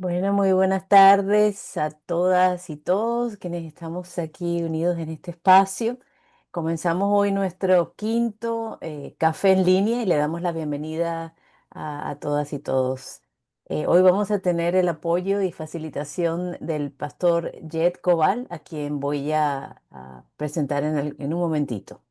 Bueno, muy buenas tardes a todas y todos quienes estamos aquí unidos en este espacio. Comenzamos hoy nuestro quinto café en línea y le damos la bienvenida a todas y todos. Hoy vamos a tener el apoyo y facilitación del pastor Jed Cobal, a quien voy a presentar en un momentito.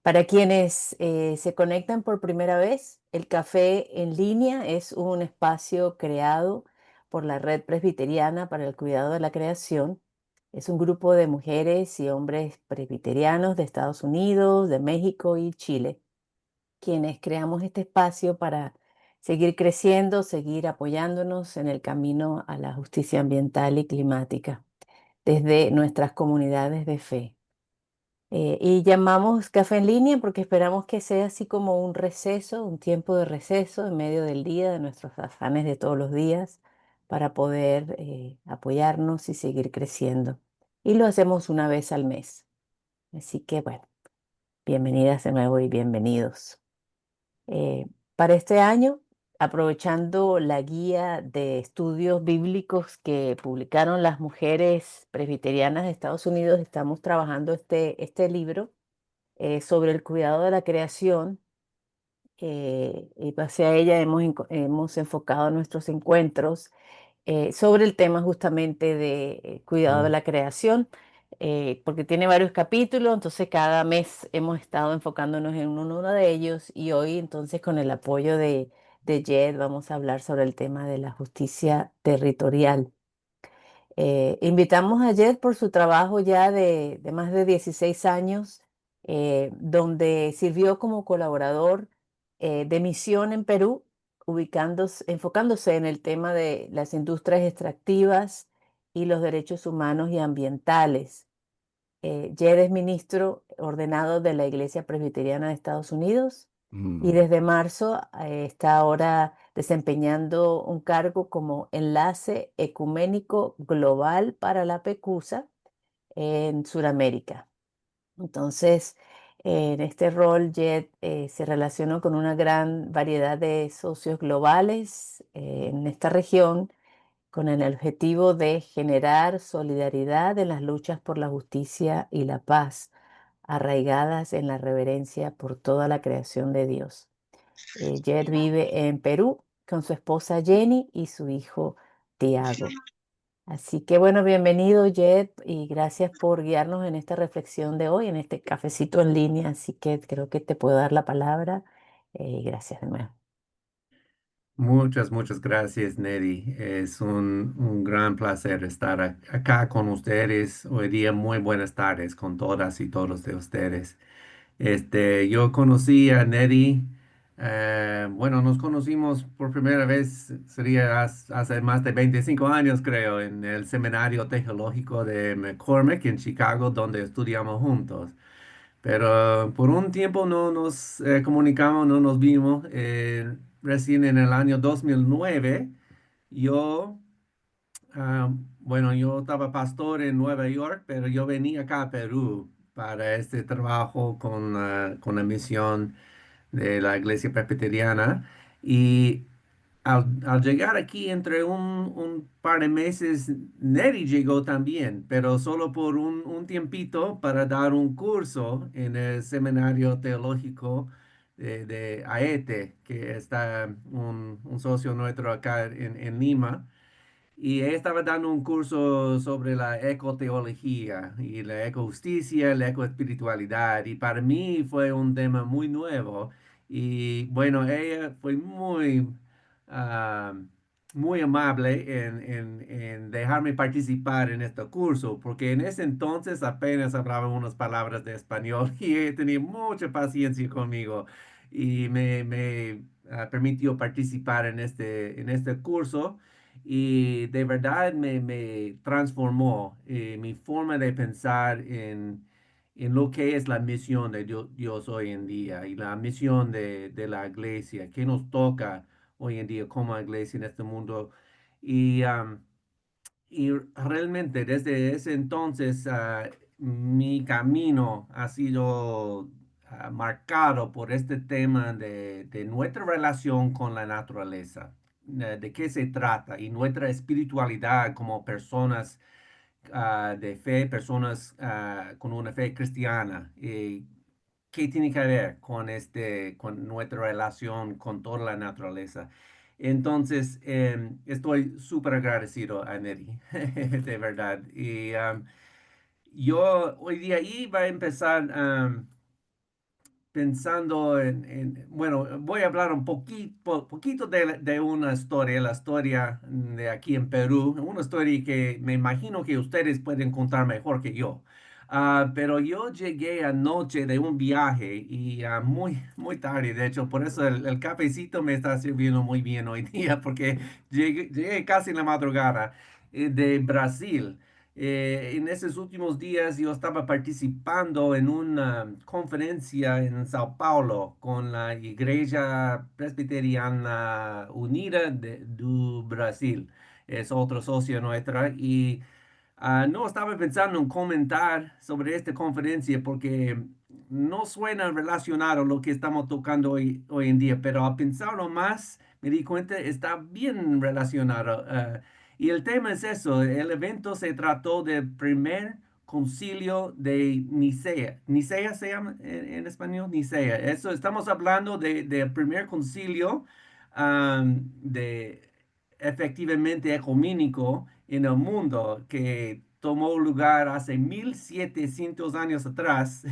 Para quienes se conectan por primera vez, el café en línea es un espacio creado por la Red Presbiteriana para el Cuidado de la Creación. Es un grupo de mujeres y hombres presbiterianos de Estados Unidos, de México y Chile, quienes creamos este espacio para seguir creciendo, seguir apoyándonos en el camino a la justicia ambiental y climática desde nuestras comunidades de fe. Y llamamos café en línea porque esperamos que sea así como un receso, un tiempo de receso en medio del día, de nuestros afanes de todos los días, para poder apoyarnos y seguir creciendo. Y lo hacemos una vez al mes. Así que bueno, bienvenidas de nuevo y bienvenidos. Eh, para este año, aprovechando la guía de estudios bíblicos que publicaron las mujeres presbiterianas de Estados Unidos, estamos trabajando este libro sobre el cuidado de la creación. Y base a ella hemos enfocado nuestros encuentros sobre el tema justamente de cuidado de Mm. la creación, porque tiene varios capítulos, entonces cada mes hemos estado enfocándonos en uno de ellos y hoy entonces con el apoyo de Jed vamos a hablar sobre el tema de la justicia territorial. Invitamos a Jed por su trabajo ya de más de 16 años, donde sirvió como colaborador de misión en Perú, enfocándose en el tema de las industrias extractivas y los derechos humanos y ambientales. Jed es ministro ordenado de la Iglesia Presbiteriana de Estados Unidos y Mm. desde marzo está ahora desempeñando un cargo como enlace ecuménico global para la PECUSA en Sudamérica. Entonces, en este rol, Jed se relacionó con una gran variedad de socios globales en esta región con el objetivo de generar solidaridad en las luchas por la justicia y la paz, arraigadas en la reverencia por toda la creación de Dios. Jed vive en Perú con su esposa Jenny y su hijo Tiago. Así que bueno, bienvenido Jed y gracias por guiarnos en esta reflexión de hoy, en este cafecito en línea. Así que creo que te puedo dar la palabra. Gracias de nuevo. Muchas gracias, Neri. Es un gran placer estar acá con ustedes hoy día. Muy buenas tardes con todas y todos de ustedes. Yo conocí a Neri. Bueno, nos conocimos por primera vez, sería hace más de 25 años, creo, en el Seminario Teológico de McCormick en Chicago, donde estudiamos juntos. Pero por un tiempo no nos comunicamos, no nos vimos. Recién en el año 2009, yo, bueno, yo estaba pastor en Nueva York, pero yo venía acá a Perú para este trabajo con la misión de la Iglesia Presbiteriana. Y al llegar aquí entre un par de meses, Neri llegó también, pero solo por un tiempito para dar un curso en el Seminario Teológico de AETE, que está un socio nuestro acá en Lima. Y ella estaba dando un curso sobre la ecoteología y la ecojusticia, la ecoespiritualidad. Y para mí fue un tema muy nuevo. Y bueno, ella fue ah, muy amable en dejarme participar en este curso, porque en ese entonces apenas hablaba unas palabras de español y ella tenía mucha paciencia conmigo y me permitió participar en este curso. Y de verdad me transformó mi forma de pensar en lo que es la misión de Dios hoy en día y la misión de la iglesia, que nos toca hoy en día como iglesia en este mundo. Y, y realmente desde ese entonces mi camino ha sido marcado por este tema de nuestra relación con la naturaleza. de qué se trata y nuestra espiritualidad como personas de fe, personas con una fe cristiana. ¿Qué tiene que ver con con nuestra relación con toda la naturaleza? Entonces, estoy súper agradecido a Neri, de verdad. Y yo hoy día iba a empezar pensando bueno, voy a hablar un poquito de una historia, la historia de aquí en Perú, una historia que me imagino que ustedes pueden contar mejor que yo. Pero yo llegué anoche de un viaje y muy tarde, de hecho, por eso el cafecito me está sirviendo muy bien hoy día, porque llegué casi en la madrugada de Brasil. En esos últimos días yo estaba participando en una conferencia en Sao Paulo con la Iglesia Presbiteriana Unida do Brasil. Es otro socio nuestra y no estaba pensando en comentar sobre esta conferencia porque no suena relacionado a lo que estamos tocando hoy en día, pero al pensarlo más me di cuenta está bien relacionado. Y el tema es eso, el evento se trató del primer concilio de Nicea. ¿Nicea se llama en español? Nicea. Eso, estamos hablando del primer concilio de efectivamente ecuménico en el mundo que tomó lugar hace 1700 años atrás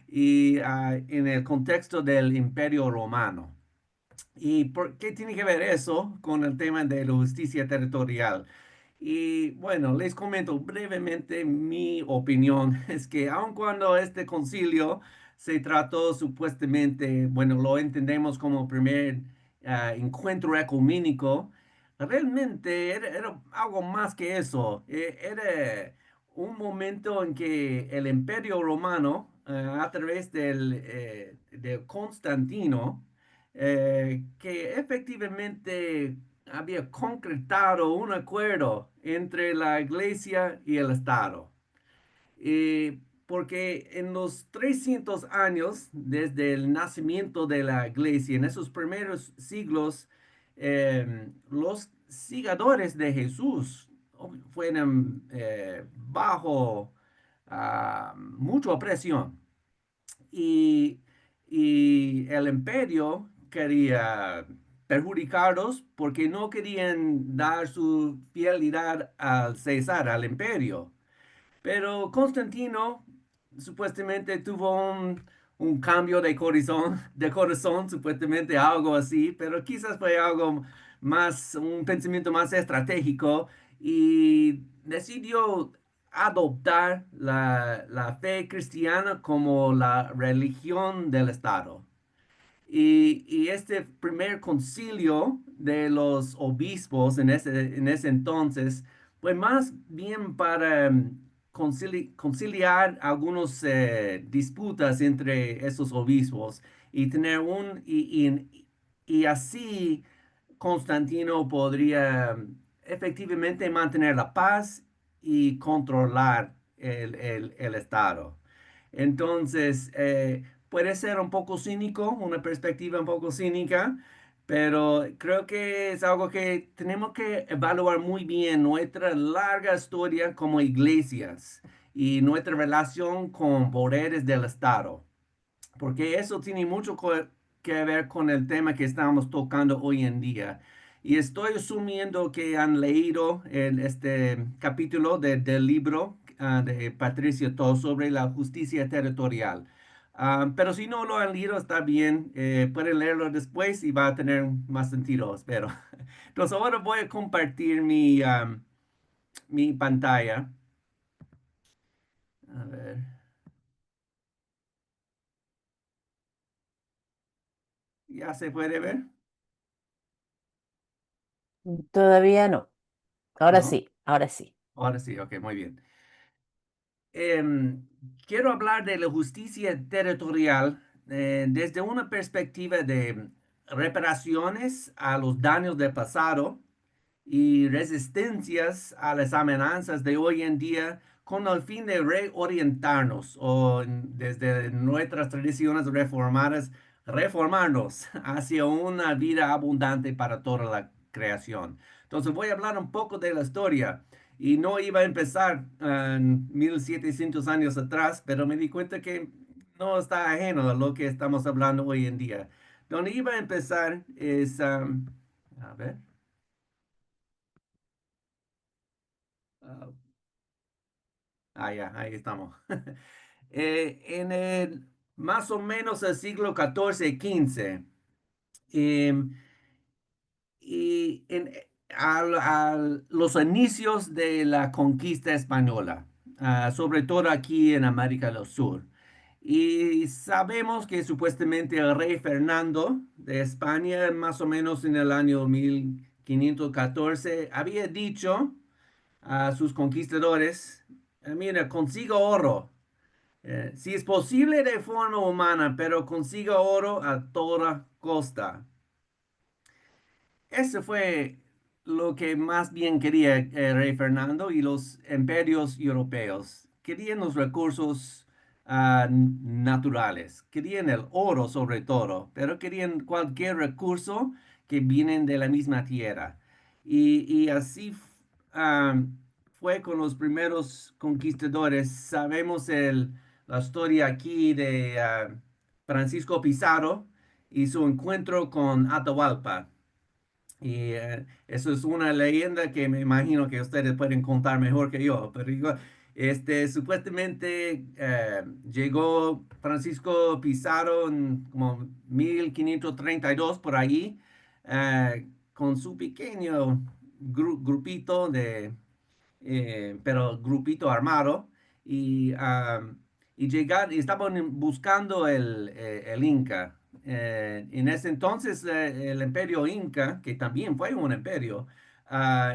y en el contexto del Imperio Romano. ¿Y por qué tiene que ver eso con el tema de la justicia territorial? Y bueno, les comento brevemente mi opinión. Es que aun cuando este concilio se trató supuestamente, bueno, lo entendemos como primer encuentro ecuménico, realmente era algo más que eso. Era un momento en que el Imperio Romano, a través de Constantino, que efectivamente había concretado un acuerdo entre la iglesia y el Estado. Porque en los 300 años desde el nacimiento de la iglesia, en esos primeros siglos, los seguidores de Jesús fueron bajo mucha opresión y, y el imperio quería perjudicarlos porque no querían dar su fidelidad al César, al imperio. Pero Constantino supuestamente tuvo un cambio de corazón, supuestamente algo así, pero quizás fue algo más, un pensamiento más estratégico y decidió adoptar la fe cristiana como la religión del Estado. Y este primer concilio de los obispos en ese entonces fue más bien para conciliar algunas disputas entre esos obispos y tener y así Constantino podría efectivamente mantener la paz y controlar el Estado. Entonces, puede ser un poco cínico, una perspectiva un poco cínica, pero creo que es algo que tenemos que evaluar muy bien nuestra larga historia como iglesias y nuestra relación con poderes del Estado, porque eso tiene mucho que ver con el tema que estamos tocando hoy en día. Y estoy asumiendo que han leído este capítulo del libro de Patricio Todd sobre la justicia territorial. Pero si no lo han leído, está bien, pueden leerlo después y va a tener más sentido, espero. Entonces ahora voy a compartir mi pantalla. A ver, ¿ya se puede ver? Todavía no. Ahora ¿No? sí, ahora sí. Ahora sí, ok, muy bien. Quiero hablar de la justicia territorial desde una perspectiva de reparaciones a los daños del pasado y resistencias a las amenazas de hoy en día con el fin de reorientarnos o desde nuestras tradiciones reformadas, reformarnos hacia una vida abundante para toda la creación. Entonces voy a hablar un poco de la historia. Y no iba a empezar 1700 años atrás, pero me di cuenta que no está ajeno a lo que estamos hablando hoy en día. Donde iba a empezar es, a ver, ah, ya, ahí estamos. En el más o menos el siglo XIV-XV, em, y los inicios de la conquista española, sobre todo aquí en América del Sur. Y sabemos que supuestamente el rey Fernando de España, más o menos en el año 1514, había dicho a sus conquistadores, mira, consiga oro, si es posible de forma humana, pero consiga oro a toda costa. Eso fue lo que más bien quería el rey Fernando y los imperios europeos. Querían los recursos naturales, querían el oro sobre todo, pero querían cualquier recurso que vienen de la misma tierra. Y así fue con los primeros conquistadores. Sabemos la historia aquí de Francisco Pizarro y su encuentro con Atahualpa. Y eso es una leyenda que me imagino que ustedes pueden contar mejor que yo. Pero supuestamente llegó Francisco Pizarro en como 1532 por allí, con su pequeño grupito pero grupito armado, y, y y estaban buscando el Inca. En ese entonces, el imperio Inca, que también fue un imperio,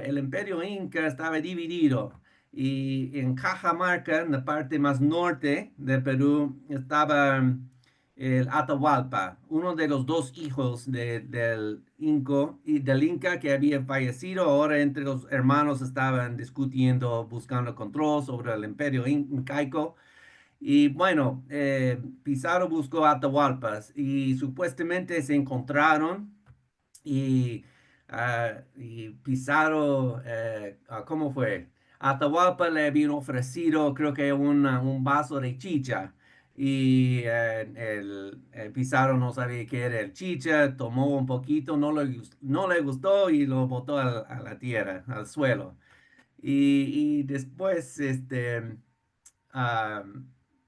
el imperio Inca estaba dividido. Y en Cajamarca, en la parte más norte de Perú, estaba el Atahualpa, uno de los dos hijos del Inca que había fallecido. Ahora entre los hermanos estaban discutiendo, buscando control sobre el imperio incaico. Y bueno, Pizarro buscó a Atahualpas y supuestamente se encontraron y, y Pizarro, ¿cómo fue? Atahualpa le habían ofrecido, creo que un vaso de chicha. Y Pizarro no sabía qué era el chicha, tomó un poquito, no le gustó y lo botó a la tierra, al suelo. Y después, ah,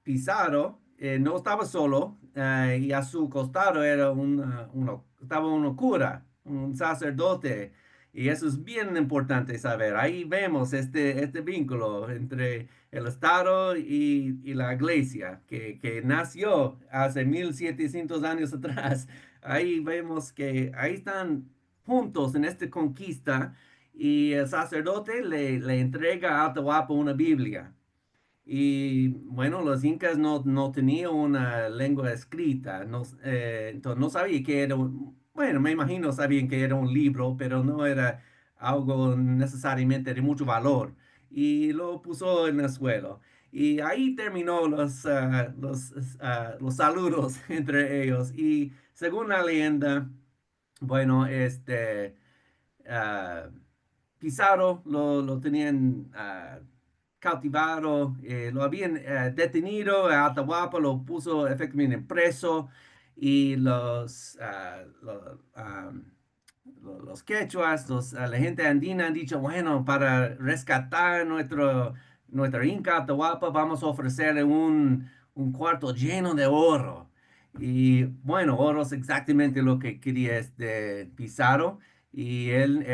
Pizarro no estaba solo, y a su costado estaba un cura, un sacerdote, y eso es bien importante saber. Ahí vemos este vínculo entre el Estado y la iglesia que nació hace 1700 años atrás. Ahí vemos que ahí están juntos en esta conquista y el sacerdote le entrega a Atahualpa una Biblia. Y bueno, los incas no tenían una lengua escrita, no, entonces no sabía que era bueno, me imagino sabían que era un libro, pero no era algo necesariamente de mucho valor. Y lo puso en el suelo. Y ahí terminó los saludos entre ellos. Y según la leyenda, bueno, ah, Pizarro lo tenían cautivado, lo habían detenido, a Atahualpa lo puso efectivamente preso y los quechuas, la gente andina han dicho, bueno, para rescatar nuestro Inca Atahualpa vamos a ofrecerle un cuarto lleno de oro. Y bueno, oro es exactamente lo que quería este Pizarro y él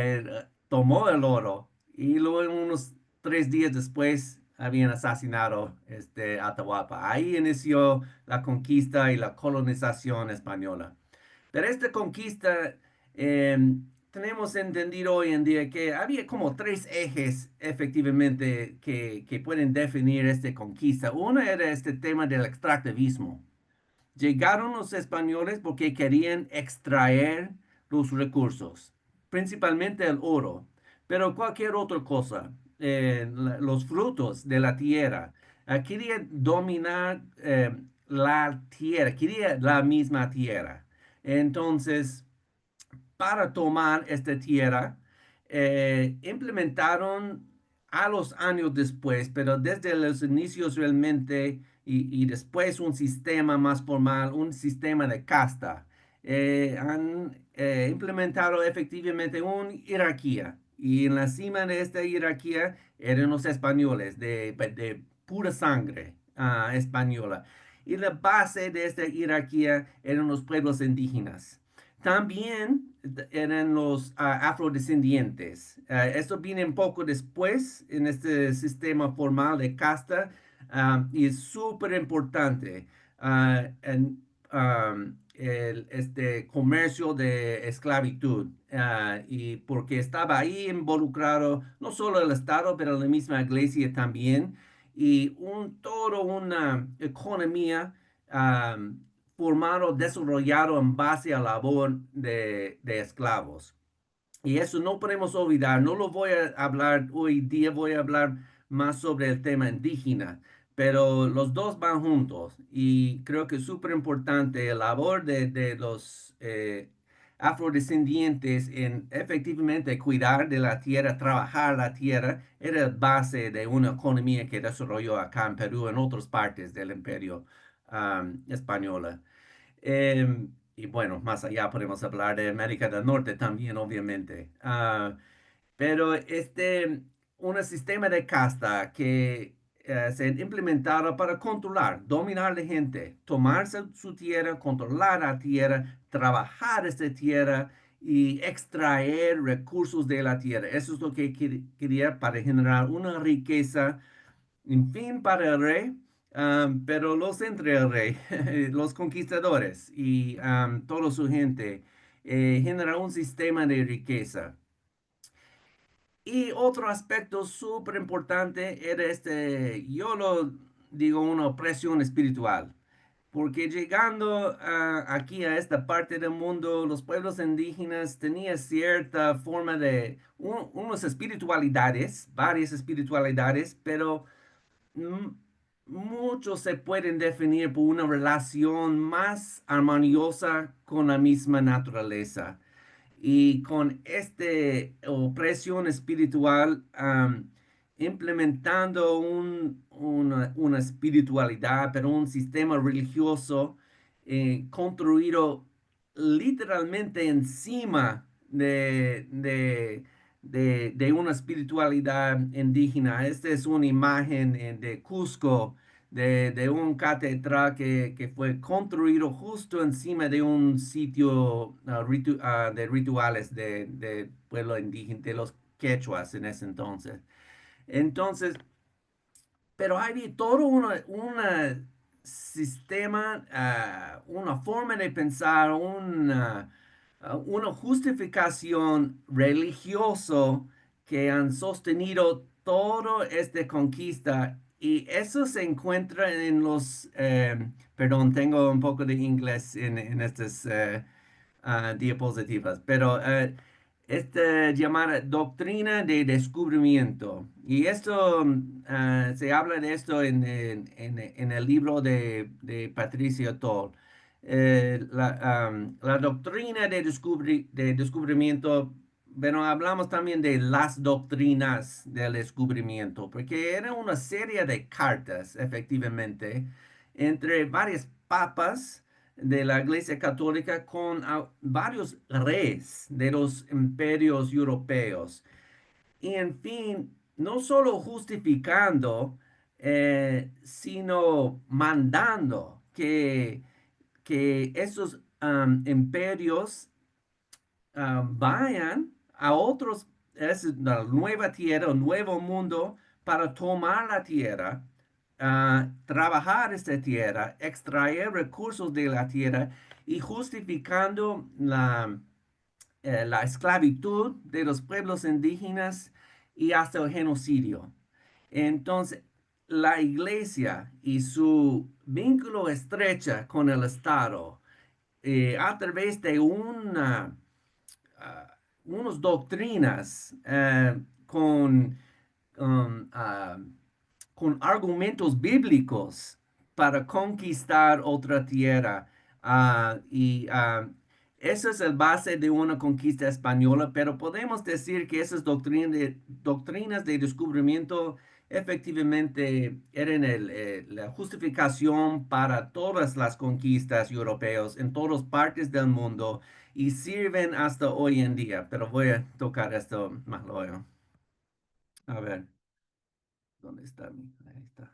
tomó el oro y luego unos 3 días después habían asesinado Atahualpa. Ahí inició la conquista y la colonización española. Pero esta conquista, eh, tenemos entendido hoy en día que había como tres ejes efectivamente que pueden definir esta conquista. Uno era este tema del extractivismo. Llegaron los españoles porque querían extraer los recursos, principalmente el oro, pero cualquier otra cosa, los frutos de la tierra. Querían dominar la tierra, quería la misma tierra. Entonces, para tomar esta tierra, implementaron a los años después, pero desde los inicios realmente y después un sistema más formal, un sistema de casta. Han implementado efectivamente una jerarquía y en la cima de esta jerarquía eran los españoles de pura sangre española. Y la base de esta jerarquía eran los pueblos indígenas. También eran los afrodescendientes. Esto viene un poco después en este sistema formal de casta y es súper importante este comercio de esclavitud y porque estaba ahí involucrado no solo el Estado, pero la misma iglesia también y toda una economía formado, desarrollado en base a la labor de esclavos. Y eso no podemos olvidar, no lo voy a hablar hoy día, voy a hablar más sobre el tema indígena, pero los dos van juntos y creo que es súper importante la labor de los afrodescendientes en efectivamente cuidar de la tierra, trabajar la tierra, era base de una economía que desarrolló acá en Perú, en otras partes del imperio española. Y bueno, más allá podemos hablar de América del Norte también, obviamente. Pero un sistema de casta que se ha implementado para controlar, dominar la gente, tomarse su tierra, controlar la tierra, trabajar esta tierra y extraer recursos de la tierra. Eso es lo que quería para generar una riqueza en fin, para el rey, pero los entre el rey, los conquistadores y toda su gente, genera un sistema de riqueza. Y otro aspecto súper importante era yo lo digo, una opresión espiritual. Porque llegando aquí a esta parte del mundo, los pueblos indígenas tenían cierta forma de, unas espiritualidades, varias espiritualidades, pero M- muchos se pueden definir por una relación más armoniosa con la misma naturaleza. Y con esta opresión espiritual, implementando una espiritualidad, pero un sistema religioso construido literalmente encima de una espiritualidad indígena. Esta es una imagen de Cusco, de un catedral que fue construido justo encima de un sitio de rituales de pueblo indígena, de los quechuas en ese entonces. Entonces, pero hay todo un sistema, una forma de pensar, una justificación religioso que han sostenido toda esta conquista y eso se encuentra en perdón, tengo un poco de inglés en estas diapositivas, pero esta llamada doctrina de descubrimiento. Y esto, se habla de esto en el libro de Patricia Toll. La doctrina de descubrimiento, bueno, hablamos también de las doctrinas del descubrimiento, porque era una serie de cartas, efectivamente, entre varios papas de la Iglesia Católica con varios reyes de los imperios europeos. Y en fin, no solo justificando, sino mandando que esos imperios vayan a otros, es la nueva tierra, un nuevo mundo para tomar la tierra, trabajar esta tierra, extraer recursos de la tierra y justificando la esclavitud de los pueblos indígenas y hasta el genocidio. Entonces, la iglesia y su vínculo estrecha con el Estado, a través de unas doctrinas um, ah, con argumentos bíblicos para conquistar otra tierra. Y Eso es el base de una conquista española, pero podemos decir que esas doctrinas de descubrimiento efectivamente eran la justificación para todas las conquistas europeas en todas partes del mundo y sirven hasta hoy en día. Pero voy a tocar esto más luego. A ver, ¿dónde está Ahí está.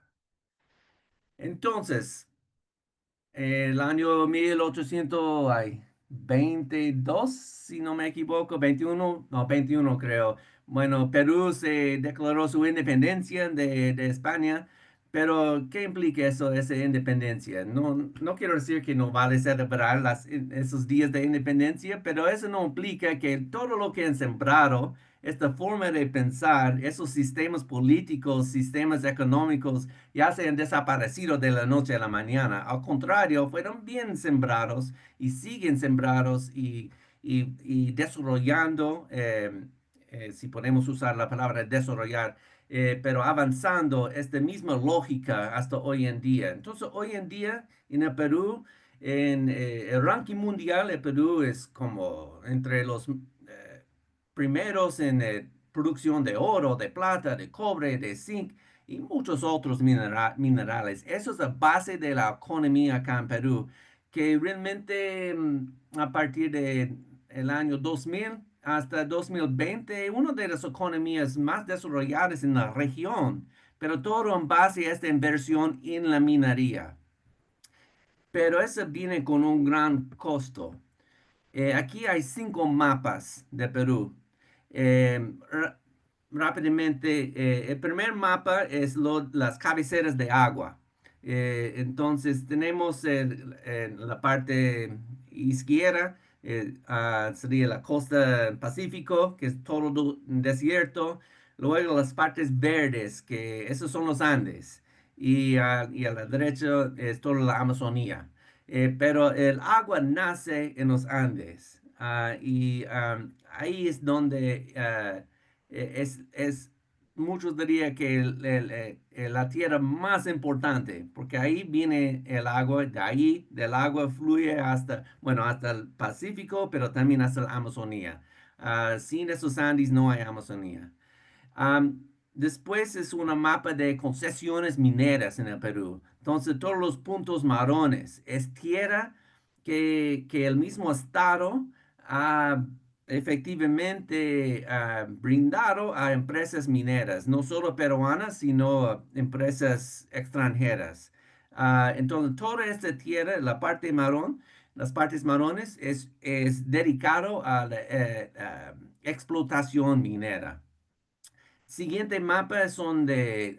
Entonces, el año 1822, si no me equivoco, 21, no, 21 creo. Bueno, Perú se declaró su independencia de España, pero ¿qué implica eso, esa independencia? No, no quiero decir que no vale celebrar esos días de independencia, pero eso no implica que todo lo que han sembrado, esta forma de pensar, esos sistemas políticos, sistemas económicos, ya se han desaparecido de la noche a la mañana. Al contrario, fueron bien sembrados y siguen sembrados y desarrollando, si podemos usar la palabra desarrollar, pero avanzando esta misma lógica hasta hoy en día. Entonces, hoy en día en el Perú, en el ranking mundial, el Perú es como entre los primeros en producción de oro, de plata, de cobre, de zinc y muchos otros minerales. Eso es la base de la economía acá en Perú, que realmente a partir de el año 2000 hasta 2020, una de las economías más desarrolladas en la región, pero todo en base a esta inversión en la minería. Pero eso viene con un gran costo. Aquí hay 5 mapas de Perú. Ra- rápidamente, el primer mapa es las cabeceras de agua. Entonces tenemos en la parte izquierda, sería la costa Pacífico, que es todo desierto. Luego las partes verdes, que esos son los Andes. Y a la derecha es toda la Amazonía. Pero el agua nace en los Andes, ahí es donde muchos dirían que la tierra más importante, porque ahí viene el agua, de ahí del agua fluye hasta, bueno, hasta el Pacífico, pero también hasta la Amazonía. Sin esos Andes no hay Amazonía. Después es una mapa de concesiones mineras en el Perú. Entonces, todos los puntos marrones es tierra que el mismo Estado ha efectivamente brindado a empresas mineras, no solo peruanas, sino a empresas extranjeras. Entonces, toda esta tierra, la parte marrón, las partes marrones, es dedicado a la explotación minera. Siguiente mapa son de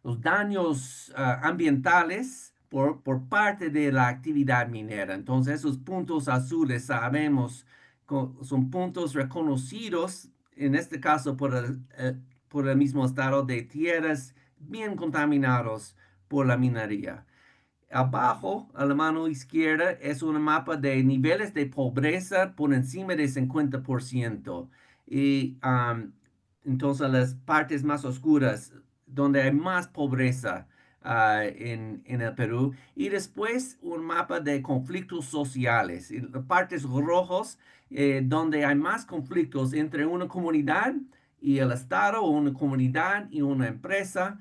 los daños ambientales por parte de la actividad minera. Entonces, esos puntos azules sabemos son puntos reconocidos, en este caso por el mismo estado de tierras bien contaminados por la minería. Abajo, a la mano izquierda, es un mapa de niveles de pobreza por encima de 50%. Y entonces las partes más oscuras, donde hay más pobreza en el Perú. Y después un mapa de conflictos sociales. Y las partes rojos, donde hay más conflictos entre una comunidad y el Estado, o una comunidad y una empresa.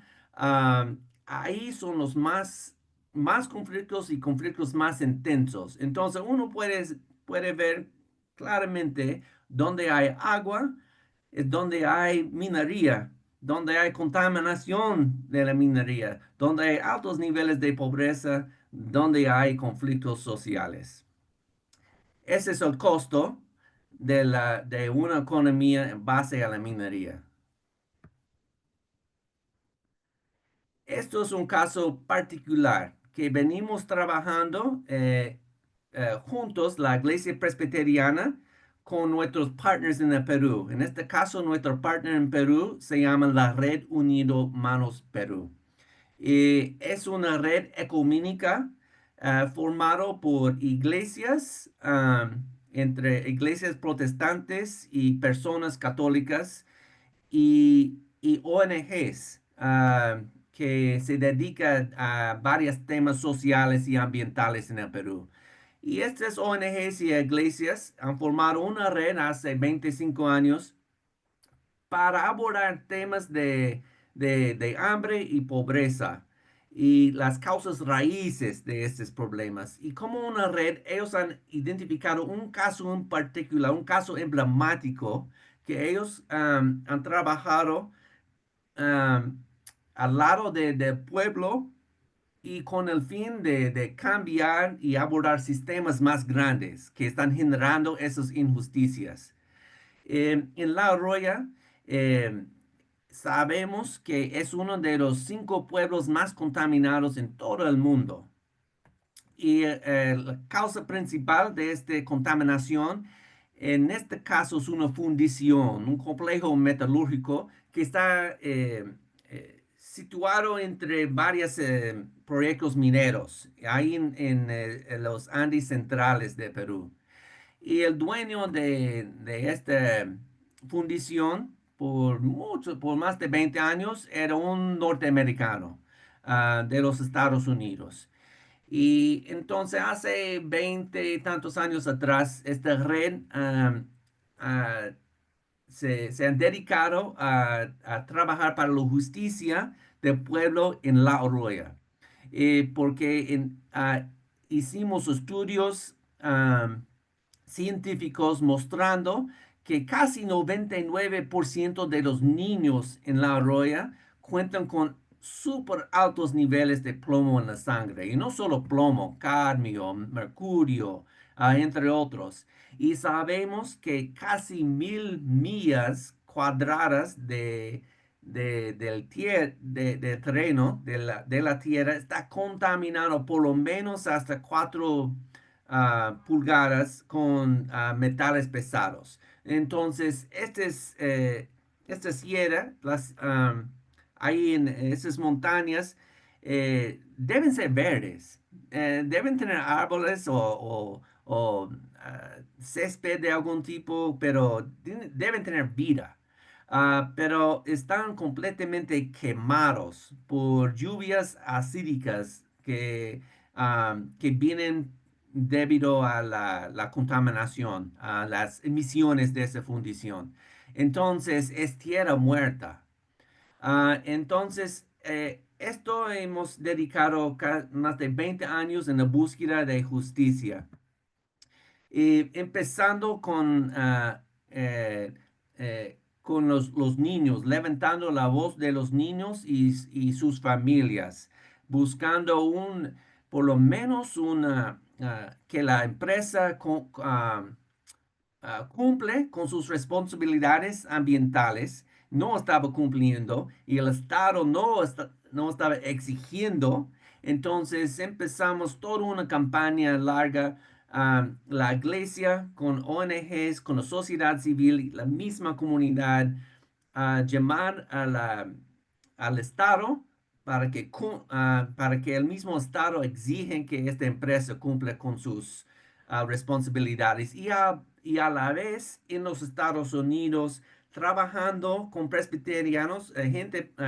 Ahí son los más conflictos y conflictos más intensos. Entonces uno puede ver claramente donde hay agua, es donde hay minería, donde hay contaminación de la minería, donde hay altos niveles de pobreza, donde hay conflictos sociales. Ese es el costo de una economía en base a la minería. Esto es un caso particular que venimos trabajando juntos, la Iglesia Presbiteriana, con nuestros partners en el Perú. En este caso, nuestro partner en Perú se llama la Red Unido Manos Perú. Y es una red ecuménica formada por iglesias, entre iglesias protestantes y personas católicas y ONGs que se dedican a varios temas sociales y ambientales en el Perú. Y estas ONGs y iglesias han formado una red hace 25 años para abordar temas de hambre y pobreza y las causas raíces de estos problemas. Y como una red, ellos han identificado un caso en particular, un caso emblemático que ellos han trabajado am, al lado del pueblo y con el fin de cambiar y abordar sistemas más grandes que están generando esas injusticias. En La Arroya, eh, sabemos que es uno de los 5 pueblos más contaminados en todo el mundo. Y la causa principal de esta contaminación, en este caso, es una fundición, un complejo metalúrgico que está situado entre varios proyectos mineros, ahí en los Andes centrales de Perú. Y el dueño de esta fundición por más de 20 años, era un norteamericano de los Estados Unidos. Y entonces hace 20 y tantos años atrás, esta red ah, se han dedicado a trabajar para la justicia del pueblo en La Oroya. Porque hicimos estudios científicos mostrando que casi 99% de los niños en La Arroya cuentan con súper altos niveles de plomo en la sangre. Y no solo plomo, cadmio, mercurio, entre otros. Y sabemos que casi 1000 millas cuadradas de terreno de la tierra está contaminado por lo menos hasta 4 pulgadas con metales pesados. Entonces, esta sierra, ahí en esas montañas, deben ser verdes, deben tener árboles o césped de algún tipo, pero deben tener vida. Pero están completamente quemados por lluvias acídicas que vienen debido a la contaminación, a las emisiones de esa fundición. Entonces, es tierra muerta. Entonces, esto hemos dedicado más de 20 años en la búsqueda de justicia. Empezando con los niños, levantando la voz de los niños y sus familias, buscando por lo menos que la empresa cumple con sus responsabilidades ambientales, no estaba cumpliendo y el Estado no estaba exigiendo. Entonces empezamos toda una campaña larga, la iglesia con ONGs, con la sociedad civil y la misma comunidad, a llamar al Estado para que el mismo Estado exige que esta empresa cumpla con sus responsabilidades y a la vez en los Estados Unidos trabajando con presbiterianos,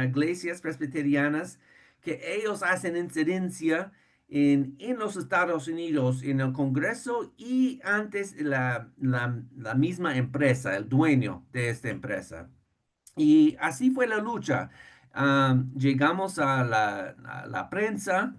iglesias presbiterianas, que ellos hacen incidencia en los Estados Unidos, en el Congreso y antes la misma empresa, el dueño de esta empresa. Y así fue la lucha. Llegamos a la prensa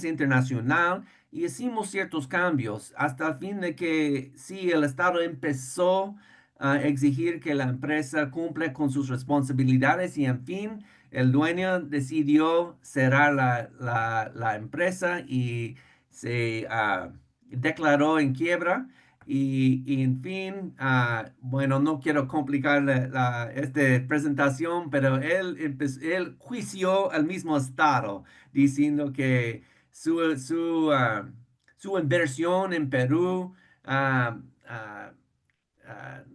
internacional, y hicimos ciertos cambios hasta el fin de que sí, el Estado empezó a exigir que la empresa cumpla con sus responsabilidades y en fin, el dueño decidió cerrar la empresa y se declaró en quiebra. Y en fin, bueno, no quiero complicar esta presentación, pero él juició al mismo Estado, diciendo que su inversión en Perú ah, ah,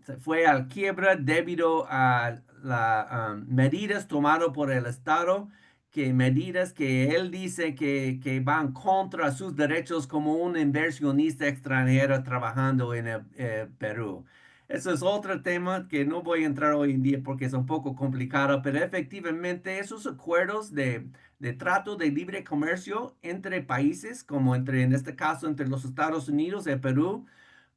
se fue al quiebra debido a las medidas tomadas por el Estado, que medidas que él dice que van contra sus derechos como un inversionista extranjero trabajando en Perú. Eso es otro tema que no voy a entrar hoy en día porque es un poco complicado, pero efectivamente esos acuerdos de trato de libre comercio entre países, como entre, en este caso, entre los Estados Unidos y Perú,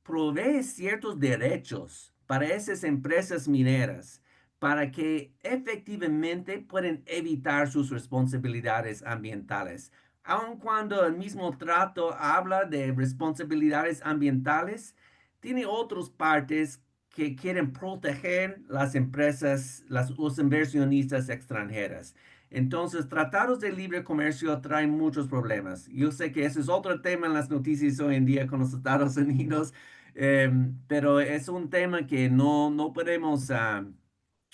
provee ciertos derechos para esas empresas mineras para que efectivamente puedan evitar sus responsabilidades ambientales. Aun cuando el mismo trato habla de responsabilidades ambientales, tiene otras partes que quieren proteger las empresas, los inversionistas extranjeras. Entonces, tratados de libre comercio traen muchos problemas. Yo sé que ese es otro tema en las noticias hoy en día con los Estados Unidos, pero es un tema que no podemos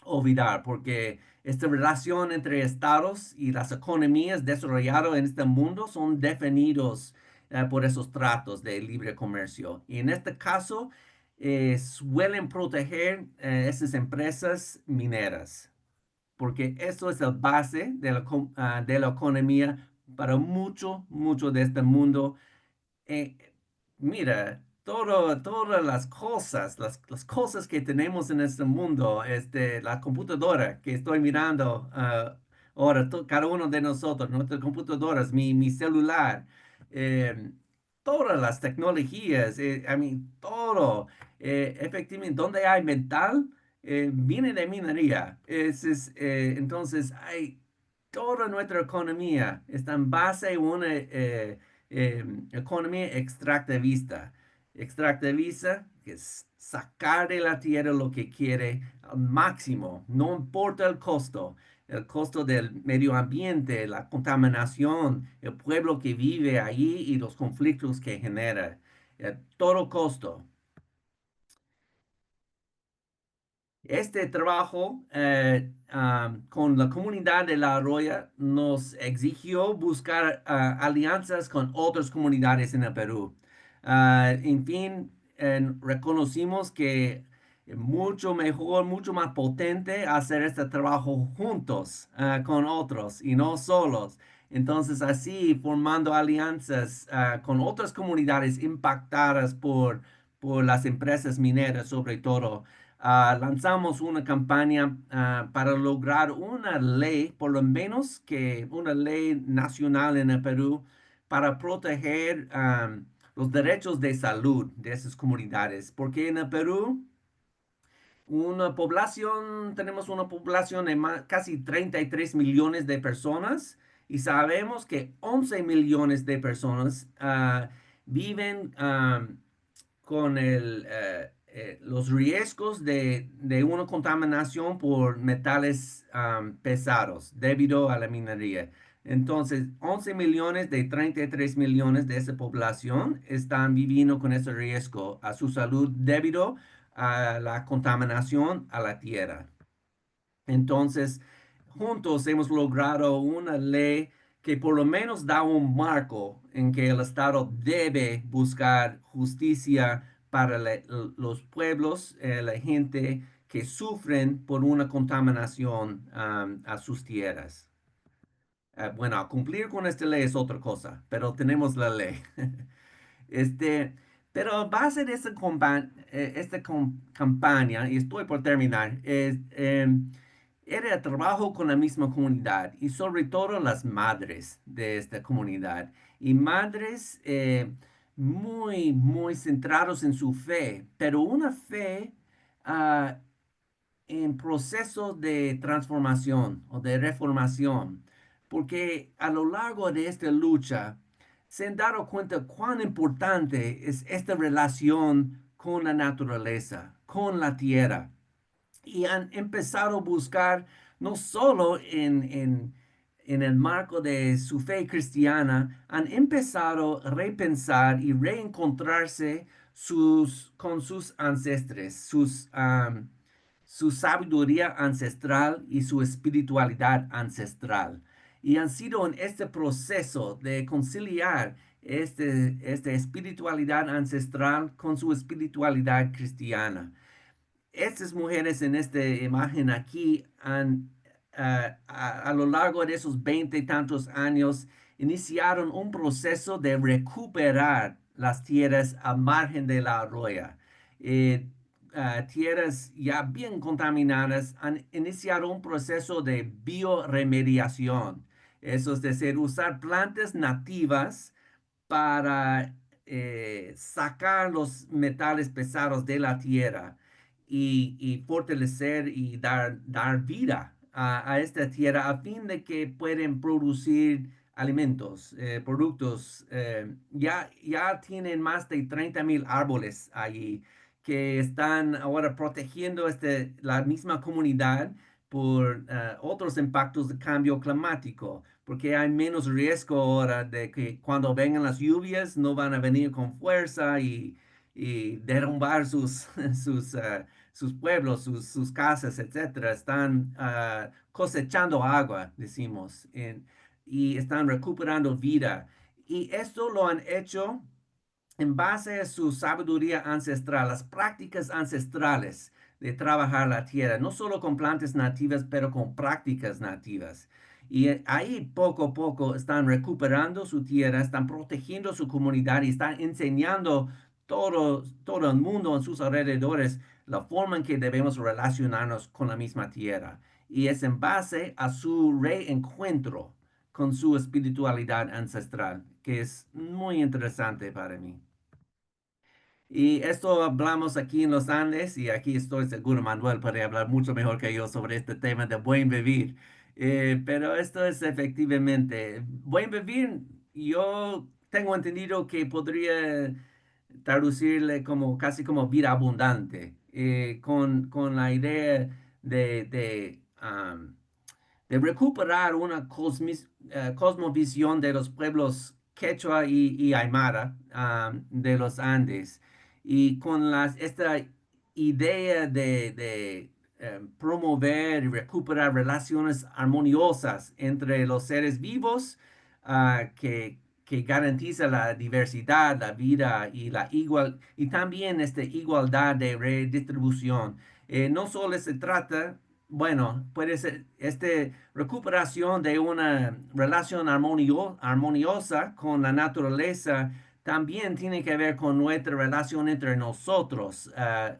olvidar porque esta relación entre estados y las economías desarrolladas en este mundo son definidos por esos tratos de libre comercio. Y en este caso, suelen proteger esas empresas mineras porque eso es la base de la economía para mucho de este mundo. eh, Mira, todas las cosas que tenemos en este mundo, la computadora que estoy mirando ahora, cada uno de nosotros, nuestras computadoras, mi celular, eh, todas las tecnologías, todo, efectivamente, donde hay metal, viene de minería. Entonces, toda nuestra economía está en base a una economía extractivista. Extractivista, que es sacar de la tierra lo que quiere al máximo, no importa el costo del medio ambiente, la contaminación, el pueblo que vive allí y los conflictos que genera. Todo costo. Este trabajo con la comunidad de La Arroya nos exigió buscar alianzas con otras comunidades en el Perú. En fin, reconocimos que es mucho mejor, mucho más potente hacer este trabajo juntos con otros y no solos. Entonces, así formando alianzas con otras comunidades impactadas por las empresas mineras, sobre todo lanzamos una campaña para lograr una ley, por lo menos que una ley nacional en el Perú, para proteger los derechos de salud de esas comunidades. Porque en el Perú tenemos una población de casi 33 millones de personas y sabemos que 11 millones de personas viven con los riesgos de una contaminación por metales pesados debido a la minería. Entonces, 11 millones de 33 millones de esa población están viviendo con ese riesgo a su salud debido a la contaminación a la tierra. Entonces, juntos hemos logrado una ley que por lo menos da un marco en que el Estado debe buscar justicia para los pueblos, la gente que sufren por una contaminación a sus tierras. Bueno, a cumplir con esta ley es otra cosa, pero tenemos la ley. Este, pero a base de esta campaña, y estoy por terminar, era el trabajo con la misma comunidad y sobre todo las madres de esta comunidad. Y madres muy centrados en su fe, pero una fe ah, en proceso de transformación o de reformación, porque a lo largo de esta lucha se han dado cuenta cuán importante es esta relación con la naturaleza, con la tierra, y han empezado a buscar no solo en el marco de su fe cristiana, han empezado a repensar y reencontrarse con sus ancestres, su sabiduría ancestral y su espiritualidad ancestral. Y han sido en este proceso de conciliar esta espiritualidad ancestral con su espiritualidad cristiana. Estas mujeres en esta imagen aquí a lo largo de esos 20 y tantos años iniciaron un proceso de recuperar las tierras al margen de la arroya. Eh, Tierras ya bien contaminadas han iniciado un proceso de bioremediación. Eso es decir, usar plantas nativas para sacar los metales pesados de la tierra y fortalecer y dar vida a esta tierra a fin de que pueden producir alimentos, productos. Ya tienen más de 30,000 árboles allí que están ahora protegiendo la misma comunidad por otros impactos de cambio climático, porque hay menos riesgo ahora de que cuando vengan las lluvias no van a venir con fuerza y derrumbar sus pueblos, sus casas, etcétera. Están cosechando agua, decimos, y están recuperando vida. Y esto lo han hecho en base a su sabiduría ancestral, las prácticas ancestrales de trabajar la tierra, no solo con plantas nativas, pero con prácticas nativas. Y ahí poco a poco están recuperando su tierra, están protegiendo su comunidad y están enseñando todo el mundo en sus alrededores la forma en que debemos relacionarnos con la misma tierra. Y es en base a su reencuentro con su espiritualidad ancestral, que es muy interesante para mí. Y esto hablamos aquí en los Andes y aquí estoy seguro Manuel puede hablar mucho mejor que yo sobre este tema de buen vivir. Pero esto es efectivamente, buen vivir, yo tengo entendido que podría traducirle como casi como vida abundante, con la idea de recuperar una cosmovisión de los pueblos quechua y aymara de los Andes y con esta idea de promover y recuperar relaciones armoniosas entre los seres vivos que garantiza la diversidad, la vida y y también esta igualdad de redistribución. No solo se trata, bueno, puede ser recuperación de una relación armoniosa con la naturaleza, también tiene que ver con nuestra relación entre nosotros,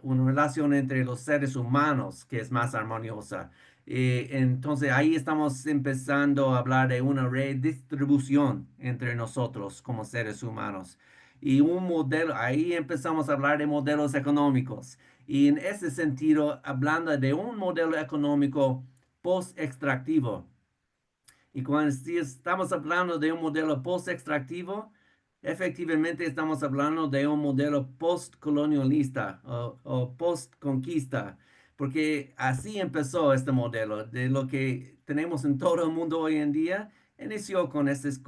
una relación entre los seres humanos que es más armoniosa. Entonces ahí estamos empezando a hablar de una redistribución entre nosotros como seres humanos. Y un modelo, ahí empezamos a hablar de modelos económicos. Y en ese sentido, hablando de un modelo económico post-extractivo. Y cuando si estamos hablando de un modelo post-extractivo, efectivamente estamos hablando de un modelo post-colonialista o post-conquista, porque así empezó este modelo. De lo que tenemos en todo el mundo hoy en día, inició con esas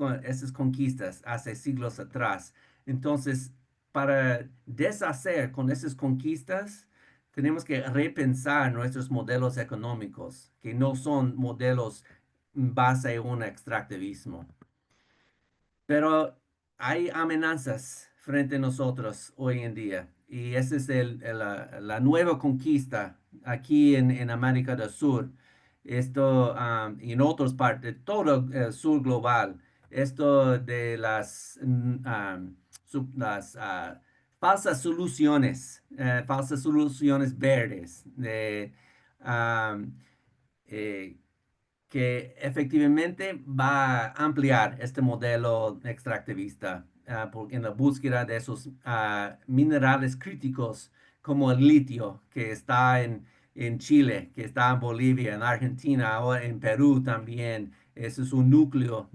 conquistas hace siglos atrás. Entonces, para deshacer con esas conquistas, tenemos que repensar nuestros modelos económicos, que no son modelos base en un extractivismo. Pero hay amenazas frente a nosotros hoy en día y esa es la nueva conquista aquí en América del Sur. Esto y en otras partes, todo el sur global, esto de las falsas soluciones verdes, um, eh, que efectivamente va a ampliar este modelo extractivista en la búsqueda de esos minerales críticos como el litio que está en Chile, que está en Bolivia, en Argentina, ahora en Perú también. Eso es un núcleo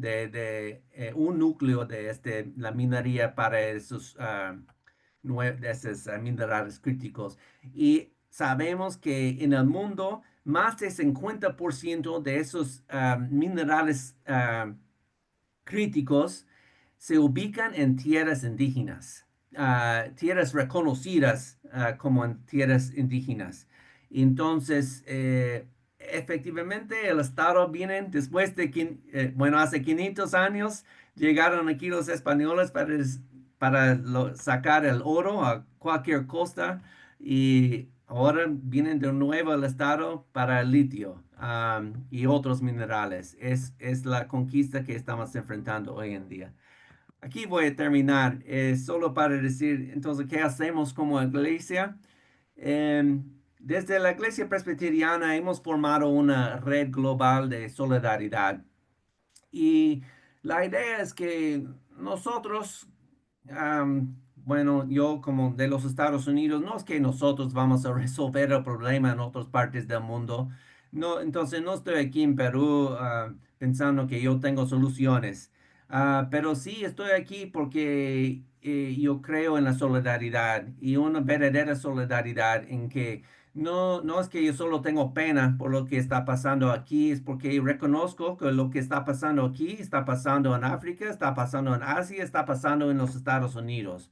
un núcleo de la minería para de esos minerales críticos. Y sabemos que en el mundo más del 50% de esos minerales críticos se ubican en tierras indígenas, tierras reconocidas como en tierras indígenas. Entonces, efectivamente, el Estado viene después bueno, hace 500 años llegaron aquí los españoles para sacar el oro a cualquier costa y ahora vienen de nuevo al Estado para el litio y otros minerales. Es la conquista que estamos enfrentando hoy en día. Aquí voy a terminar, solo para decir, entonces, ¿qué hacemos como iglesia? Desde la iglesia presbiteriana hemos formado una red global de solidaridad Y la idea es que nosotros, bueno, yo como de los Estados Unidos, no es que nosotros vamos a resolver el problema en otras partes del mundo. No, entonces no estoy aquí en Perú, pensando que yo tengo soluciones. Pero sí estoy aquí porque yo creo en la solidaridad y una verdadera solidaridad en que no es que yo solo tengo pena por lo que está pasando aquí, es porque reconozco que lo que está pasando aquí está pasando en África, está pasando en Asia, está pasando en los Estados Unidos.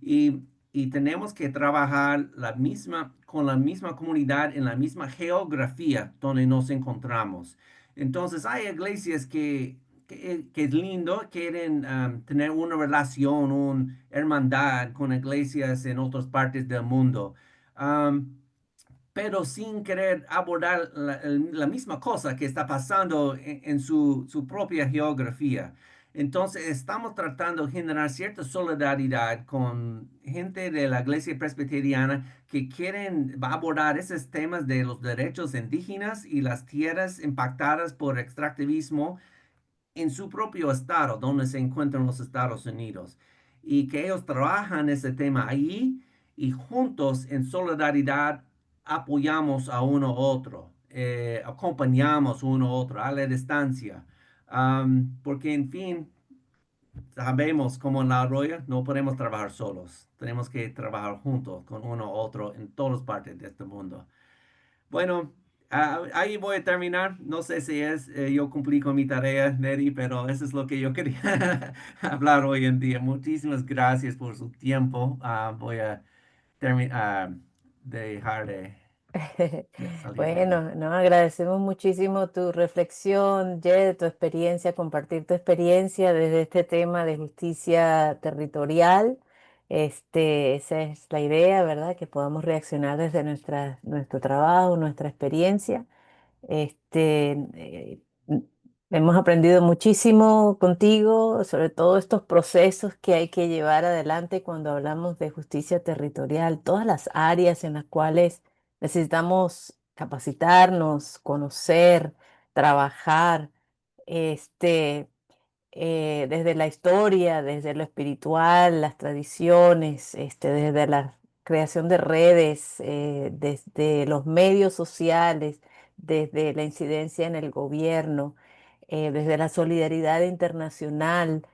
Y, y tenemos que trabajar con la misma comunidad en la misma geografía donde nos encontramos. Entonces hay iglesias que es lindo, quieren tener una relación, una hermandad con iglesias en otras partes del mundo. Um, pero sin querer abordar la misma cosa que está pasando en su propia geografía. Entonces, estamos tratando de generar cierta solidaridad con gente de la iglesia presbiteriana que quieren abordar esos temas de los derechos indígenas y las tierras impactadas por extractivismo en su propio estado, donde se encuentran los Estados Unidos, y que ellos trabajan ese tema ahí y juntos en solidaridad apoyamos a uno a otro, acompañamos uno a otro a la distancia. Porque en fin, sabemos como en la arroya no podemos trabajar solos, tenemos que trabajar juntos con uno a otro en todas partes de este mundo. Bueno, ahí voy a terminar. No sé si yo cumplí con mi tarea, Neri, pero eso es lo que yo quería hablar hoy en día. Muchísimas gracias por su tiempo. Voy a dejar de salir de ahí. Bueno, no, agradecemos muchísimo tu reflexión, Jed, tu experiencia, compartir tu experiencia desde este tema de justicia territorial. Esa es la idea, ¿verdad? Que podamos reaccionar desde nuestro trabajo, nuestra experiencia. M- Hemos aprendido muchísimo contigo sobre todo estos procesos que hay que llevar adelante cuando hablamos de justicia territorial, todas las áreas en las cuales necesitamos capacitarnos, conocer, trabajar. Este, Desde la historia, desde lo espiritual, las tradiciones, desde la creación de redes, desde los medios sociales, desde la incidencia en el gobierno, desde la solidaridad internacional,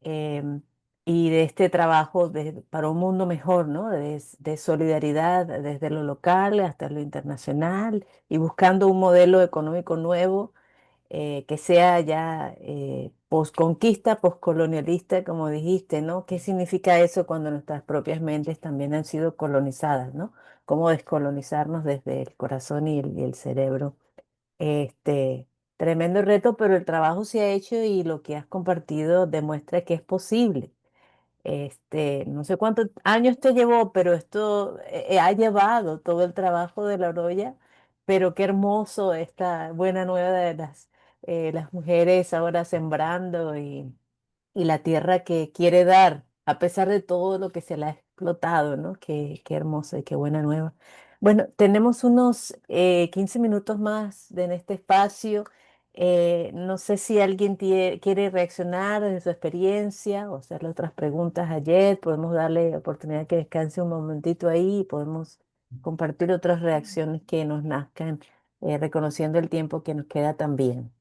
em, y de este trabajo para un mundo mejor, ¿no? De solidaridad desde lo local hasta lo internacional y buscando un modelo económico nuevo, que sea ya posconquista, poscolonialista, como dijiste, ¿no? ¿Qué significa eso cuando nuestras propias mentes también han sido colonizadas, ¿no? ¿Cómo descolonizarnos desde el corazón y el cerebro? Este, Tremendo reto, pero el trabajo se ha hecho y lo que has compartido demuestra que es posible. No sé cuántos años te llevó, pero esto ha llevado todo el trabajo de la Oroya, pero qué hermoso esta buena nueva de las mujeres ahora sembrando y la tierra que quiere dar, a pesar de todo lo que se le ha explotado, ¿no? Qué hermoso y qué buena nueva. Bueno, tenemos unos 15 minutos más en este espacio. No sé si alguien quiere reaccionar de su experiencia o hacerle otras preguntas a Jet. Podemos darle oportunidad que descanse un momentito ahí y podemos compartir otras reacciones que nos nazcan, reconociendo el tiempo que nos queda también.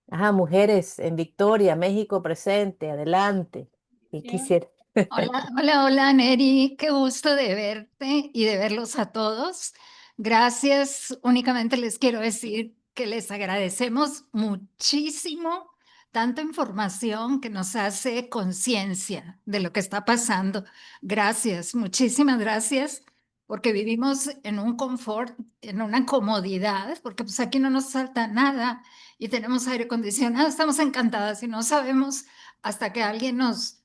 Ajá, mujeres en Victoria, México presente, adelante. Y Bien. quisiera. Hola, hola, hola, Neri. Qué gusto de verte y de verlos a todos. Gracias. Únicamente les quiero decir que les agradecemos muchísimo tanta información que nos hace conciencia de lo que está pasando. Gracias, muchísimas gracias, porque vivimos en un confort, en una comodidad, porque pues aquí no nos falta nada y tenemos aire acondicionado. Estamos encantadas y no sabemos hasta que alguien nos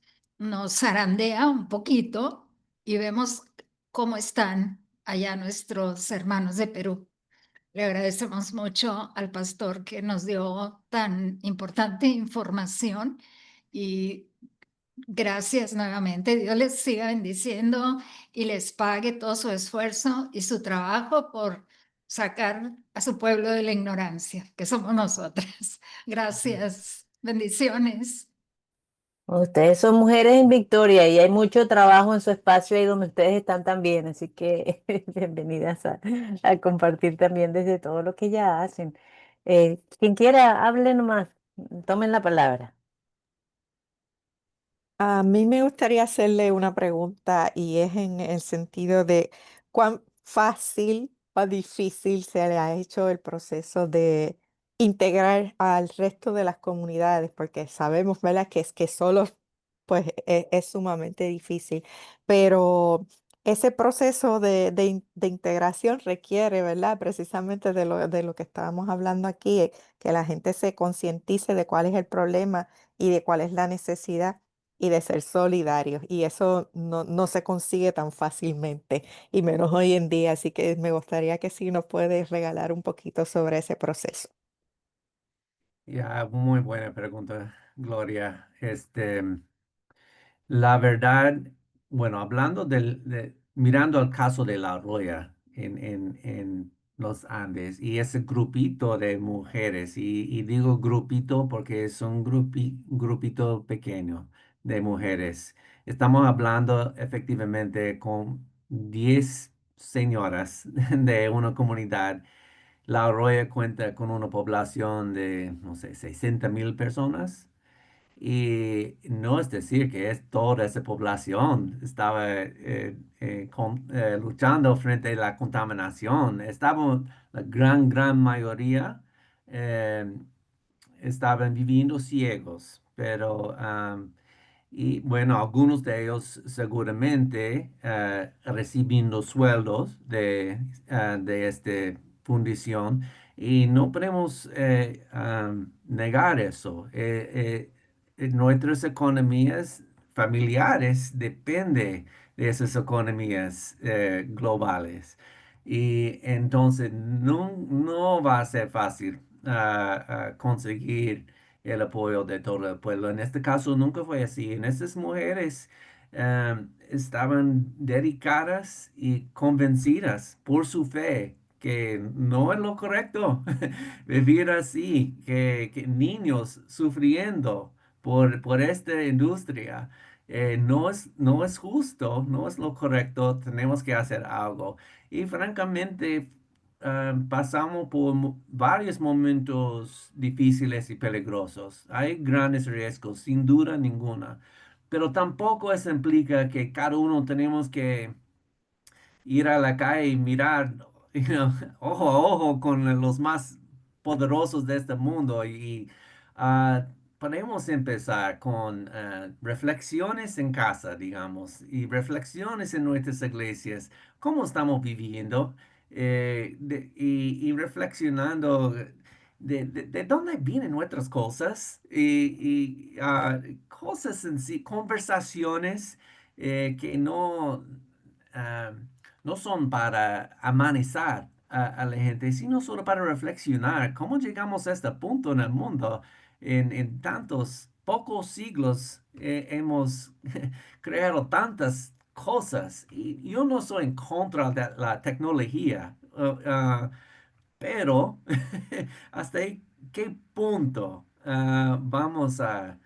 zarandea un poquito y vemos cómo están allá nuestros hermanos de Perú. Le agradecemos mucho al pastor que nos dio tan importante información y gracias nuevamente. Dios les siga bendiciendo y les pague todo su esfuerzo y su trabajo por sacar a su pueblo de la ignorancia, que somos nosotras. Gracias. Bendiciones. Ustedes son mujeres en Victoria y hay mucho trabajo en su espacio ahí donde ustedes están también, así que bienvenidas a compartir también desde todo lo que ya hacen. Quien quiera, hable nomás, tomen la palabra. A mí me gustaría hacerle una pregunta y es en el sentido de cuán fácil o difícil se le ha hecho el proceso de integrar al resto de las comunidades, porque sabemos, ¿verdad?, que solo pues es sumamente difícil, pero ese proceso de integración requiere, ¿verdad?, precisamente de lo que estábamos hablando aquí, que la gente se concientice de cuál es el problema y de cuál es la necesidad y de ser solidarios. Y eso no se consigue tan fácilmente, y menos hoy en día. Así que me gustaría que sí nos puedes regalar un poquito sobre ese proceso. Ya, muy buena pregunta, Gloria. La verdad, bueno, hablando mirando el caso de La Roya en los Andes y ese grupito de mujeres, y digo grupito porque es un grupito pequeño de mujeres. Estamos hablando efectivamente con 10 señoras de una comunidad. La Roya cuenta con una población de, no sé, 60,000 personas. Y no es decir que es toda esa población estaba luchando frente a la contaminación. Estaba la gran mayoría eh, estaban viviendo ciegos, pero y bueno, algunos de ellos seguramente recibiendo sueldos de esta fundición, y no podemos negar eso. Nuestras economías familiares dependen de esas economías globales, y entonces no va a ser fácil conseguir el apoyo de todo el pueblo. En este caso nunca fue así. En estas mujeres estaban dedicadas y convencidas por su fe que no es lo correcto vivir así, que niños sufriendo por esta industria. No es justo, no es lo correcto, tenemos que hacer algo. Y francamente, pasamos por varios momentos difíciles y peligrosos. Hay grandes riesgos, sin duda ninguna, pero tampoco eso implica que cada uno tenemos que ir a la calle y mirar, you know, ojo a ojo con los más poderosos de este mundo. Y podemos empezar con reflexiones en casa, digamos, y reflexiones en nuestras iglesias, cómo estamos viviendo y reflexionando. De dónde vienen nuestras cosas y cosas en sí, conversaciones que ah, no son para amenizar a la gente, sino solo para reflexionar cómo llegamos a este punto en el mundo. En tantos pocos siglos hemos creado tantas cosas, y yo no soy en contra de la tecnología. Pero, ¿hasta ahí qué punto vamos a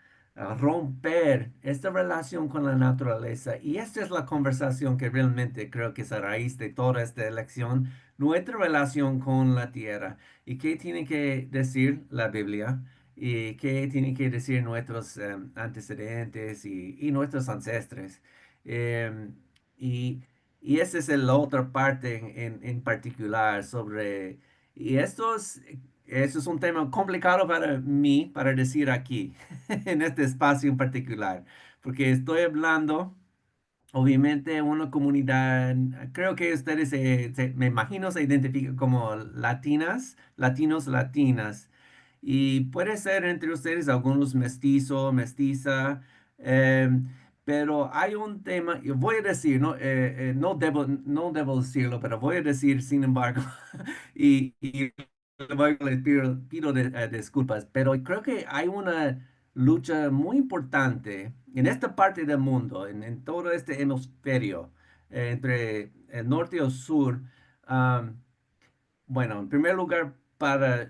romper esta relación con la naturaleza? Y esta es la conversación que realmente creo que es a raíz de toda esta elección, nuestra relación con la tierra. ¿Y qué tiene que decir la Biblia? ¿Y qué tienen que decir nuestros antecedentes y nuestros ancestres? Em, y, y esa es la otra parte en particular sobre y esto es un tema complicado para mí, para decir aquí, en este espacio en particular, porque estoy hablando, obviamente, una comunidad, creo que ustedes, me imagino, se identifican como latinas, latinos, latinas, y puede ser entre ustedes algunos mestizo, mestiza, em, pero hay un tema, yo voy a decir, no debo decirlo, pero voy a decir, sin embargo, y les pido disculpas, pero creo que hay una lucha muy importante en esta parte del mundo, en todo este hemisferio, entre el norte y el sur. am, bueno, en primer lugar, para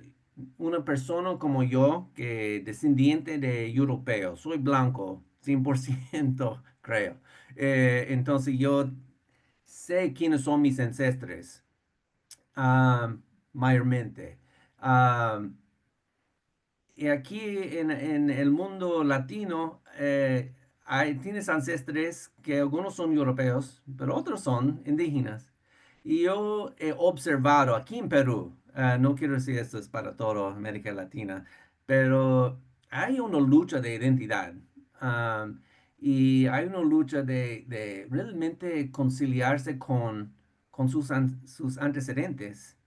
una persona como yo, que descendiente de europeo, soy blanco, 100% creo. Entonces yo sé quiénes son mis ancestres, ah, mayormente. Ah, y aquí en el mundo latino, tienes ancestres que algunos son europeos, pero otros son indígenas. Y yo he observado aquí en Perú, no quiero decir esto es para toda América Latina, pero hay una lucha de identidad. ah, y hay una lucha de realmente conciliarse con sus antecedentes.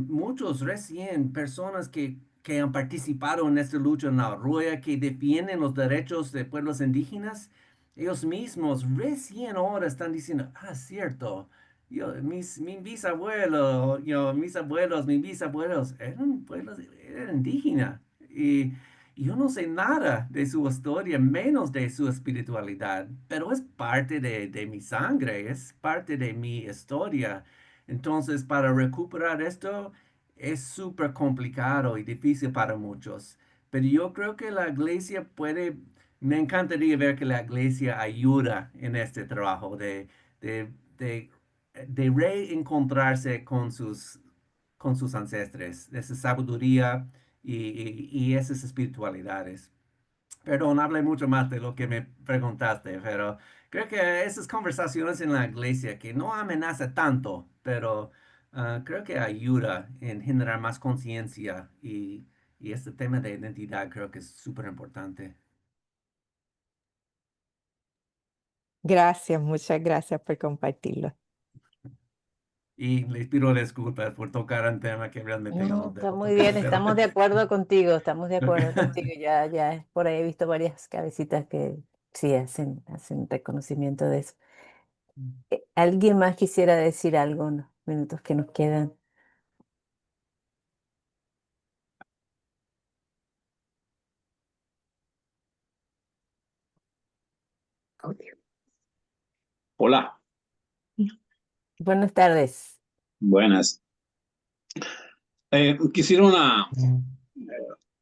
Muchos recién personas que han participado en esta lucha en la Arroya, que defienden los derechos de pueblos indígenas, ellos mismos recién ahora están diciendo, ah, cierto, mi bisabuelo, mis abuelos, mis bisabuelos eran pueblos, eran indígenas. Y yo no sé nada de su historia, menos de su espiritualidad, pero es parte de mi sangre, es parte de mi historia. Entonces, para recuperar esto es súper complicado y difícil para muchos. Pero yo creo que la iglesia puede, me encantaría ver que la iglesia ayuda en este trabajo de, de, de reencontrarse con sus ancestres, esa sabiduría y esas espiritualidades. Perdón, hablé mucho más de lo que me preguntaste, pero creo que esas conversaciones en la iglesia que no amenaza tanto, pero creo que ayuda en generar más conciencia y este tema de identidad creo que es súper importante. Gracias, muchas gracias por compartirlo. Y les pido disculpas por tocar un tema que realmente yo No, no está debo muy bien, tocar, pero... estamos de acuerdo contigo, estamos de acuerdo contigo. Ya por ahí he visto varias cabecitas que sí hacen reconocimiento de eso. ¿Alguien más quisiera decir algo en los minutos que nos quedan? Hola, Buenas tardes. buenas. Quisiera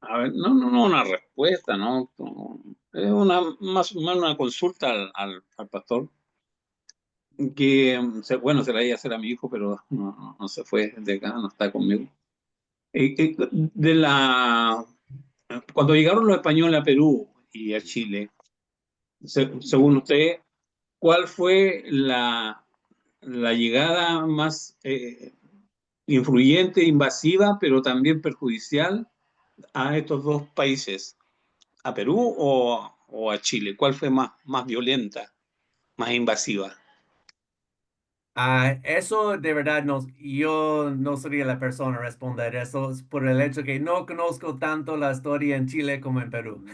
a ver, no una respuesta, ¿no? Es más o menos una consulta al pastor, que, bueno, se la iba a hacer a mi hijo, pero no se fue de acá, no está conmigo. De cuando llegaron los españoles a Perú y a Chile, según usted, ¿cuál fue la llegada más influyente, invasiva, pero también perjudicial a estos dos países, a Perú o a Chile? ¿Cuál fue más violenta, más invasiva? Eso de verdad no, yo no sería la persona a responder eso es por el hecho que no conozco tanto la historia en Chile como en Perú.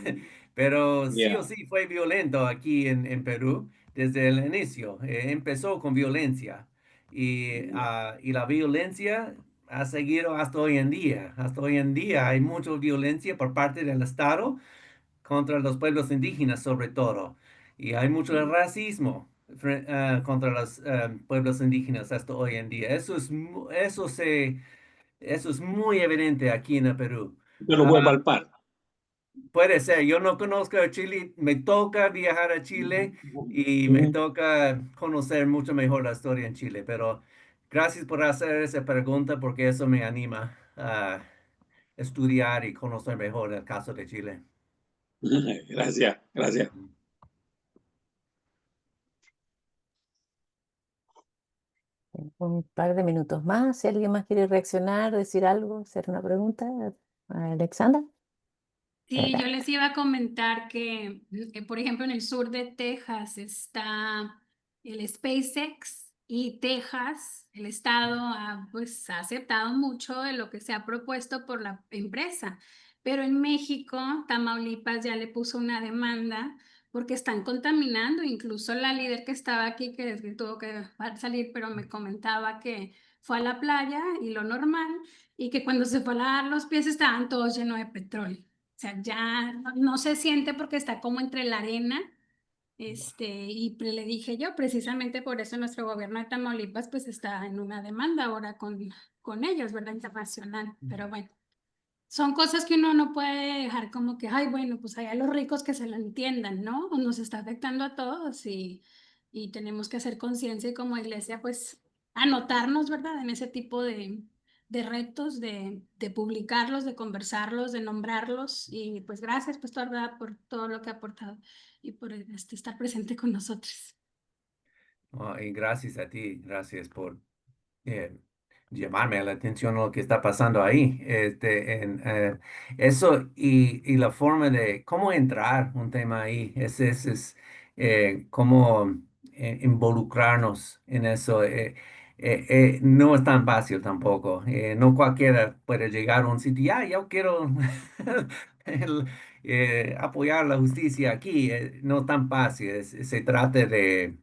Pero sí o Ya. sí fue violento aquí en Perú desde el inicio. Empezó con violencia y la violencia ha seguido hasta hoy en día. Hasta hoy en día hay mucha violencia por parte del Estado contra los pueblos indígenas sobre todo. Y hay mucho racismo contra los pueblos indígenas hasta hoy en día. Eso es muy evidente aquí en el Perú. Usted lo Ah, puede palpar. puede ser, yo no conozco a Chile, me toca viajar a Chile y me toca conocer mucho mejor la historia en Chile, pero gracias por hacer esa pregunta porque eso me anima a estudiar y conocer mejor el caso de Chile. Gracias, gracias. Un par de minutos más. Si alguien más quiere reaccionar, decir algo, hacer una pregunta. Alexandra. Sí, yo les iba a comentar que, por ejemplo, en el sur de Texas está el SpaceX y Texas, el estado, pues, ha aceptado mucho de lo que se ha propuesto por la empresa. Pero en México, Tamaulipas ya le puso una demanda porque están contaminando. Incluso la líder que estaba aquí, que tuvo que salir, pero me comentaba que fue a la playa y lo normal, y que cuando se fue a lavar los pies estaban todos llenos de petróleo. O sea, ya no se siente porque está como entre la arena Le dije yo, precisamente por eso nuestro gobierno de Tamaulipas pues está en una demanda ahora con ellos, ¿verdad? Internacional. Pero bueno, son cosas que uno no puede dejar como que, ay, bueno, pues allá los ricos que se lo entiendan, ¿no? Nos está afectando a todos y tenemos que hacer conciencia y como iglesia, pues anotarnos, ¿verdad? En ese tipo de retos, de publicarlos, de conversarlos, de nombrarlos. Y pues gracias, pues, ¿verdad? Por todo lo que ha aportado y por estar presente con nosotros. Y gracias a ti, gracias por eh, llamarme a la atención lo que está pasando ahí. Eso y la forma de cómo entrar un tema ahí, cómo involucrarnos en eso. No es tan fácil tampoco. No cualquiera puede llegar a un sitio, ya, yo quiero el, apoyar la justicia aquí. No tan fácil. Se trata de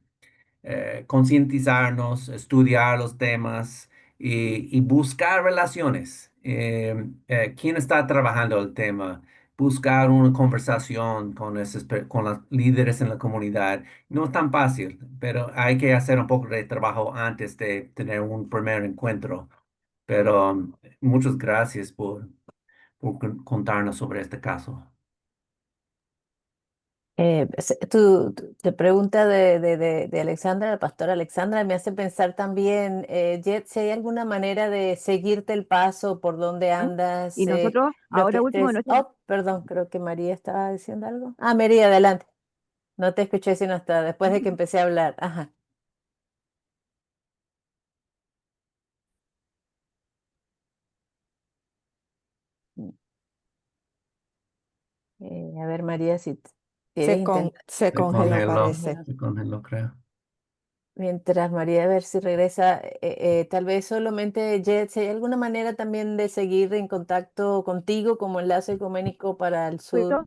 concientizarnos, estudiar los temas y buscar relaciones. ¿Quién está trabajando el tema? Buscar una conversación con los líderes en la comunidad. No es tan fácil, pero hay que hacer un poco de trabajo antes de tener un primer encuentro. Pero muchas gracias por contarnos sobre este caso. Te pregunta de Alexandra, la pastora Alexandra, me hace pensar también, Jet, si hay alguna manera de seguirte el paso, por dónde ¿no? andas, Y nosotros, lo que ahora último, estés. nuestro, Oh, perdón, creo que María estaba diciendo algo. Ah, María, adelante. No te escuché sino hasta después de que empecé a hablar. Ajá. A ver, María, si quieres intentar. Se Se congeló, congeló, parece. se congeló, creo. Mientras María, a ver si regresa, tal vez solamente Jet, si hay alguna manera también de seguir en contacto contigo como enlace ecuménico para el sur,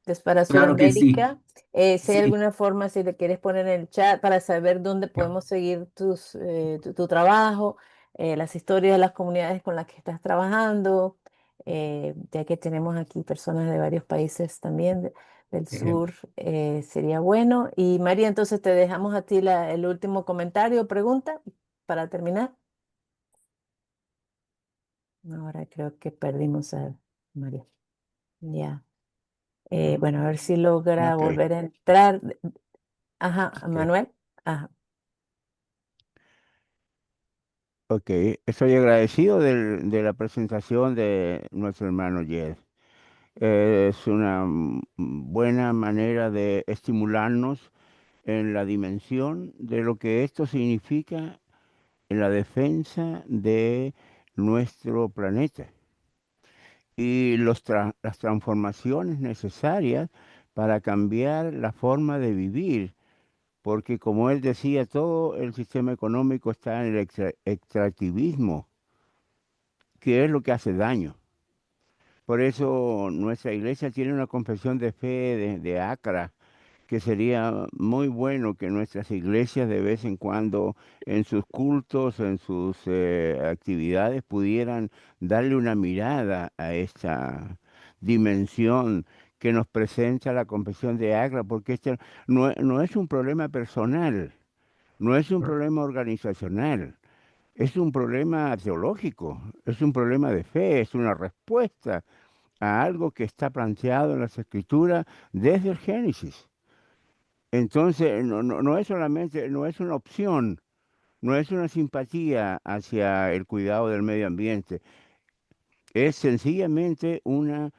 ¿cierto? para Claro que sí. Sudamérica, si hay Sí. alguna forma, si le quieres poner en el chat para saber dónde podemos seguir tu trabajo, las historias de las comunidades con las que estás trabajando, ya que tenemos aquí personas de varios países también del Eh, sur, sería bueno. Y María, entonces te dejamos a ti el último comentario o pregunta para terminar. Ahora creo que perdimos a María. Ya. Bueno, a ver si logra Ok, volver a entrar. Ajá, ok, Manuel. Ajá. ok. Estoy agradecido de la presentación de nuestro hermano Jed. Es una buena manera de estimularnos en la dimensión de lo que esto significa en la defensa de nuestro planeta y las transformaciones necesarias para cambiar la forma de vivir, porque como él decía, todo el sistema económico está en el extractivismo, que es lo que hace daño. Por eso nuestra iglesia tiene una confesión de fe de Acra, que sería muy bueno que nuestras iglesias de vez en cuando en sus cultos, en sus actividades pudieran darle una mirada a esta dimensión que nos presenta la confesión de Acra, porque este no es un problema personal, no es un problema organizacional. Es un problema teológico, es un problema de fe, es una respuesta a algo que está planteado en las Escrituras desde el Génesis. Entonces, no es solamente, no es una opción, no es una simpatía hacia el cuidado del medio ambiente, es sencillamente una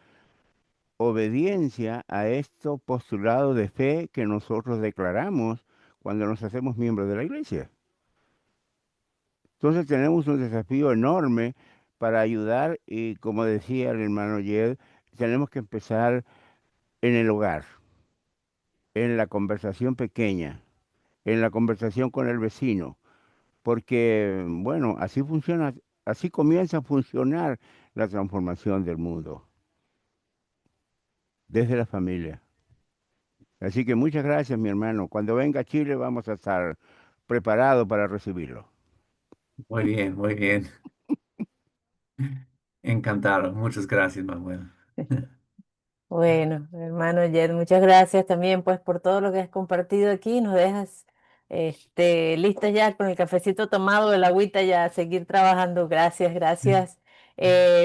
obediencia a estos postulados de fe que nosotros declaramos cuando nos hacemos miembros de la iglesia. Entonces tenemos un desafío enorme para ayudar y como decía el hermano Jed, tenemos que empezar en el hogar, en la conversación pequeña, en la conversación con el vecino, porque, bueno, así funciona, así comienza a funcionar la transformación del mundo, desde la familia. Así que muchas gracias, mi hermano. Cuando venga a Chile vamos a estar preparados para recibirlo. Muy bien, muy bien. Encantado. Muchas gracias, Manuel. Bueno, hermano Jed, muchas gracias también pues por todo lo que has compartido aquí. Nos dejas listos ya con el cafecito tomado, el agüita ya a seguir trabajando. Gracias, gracias.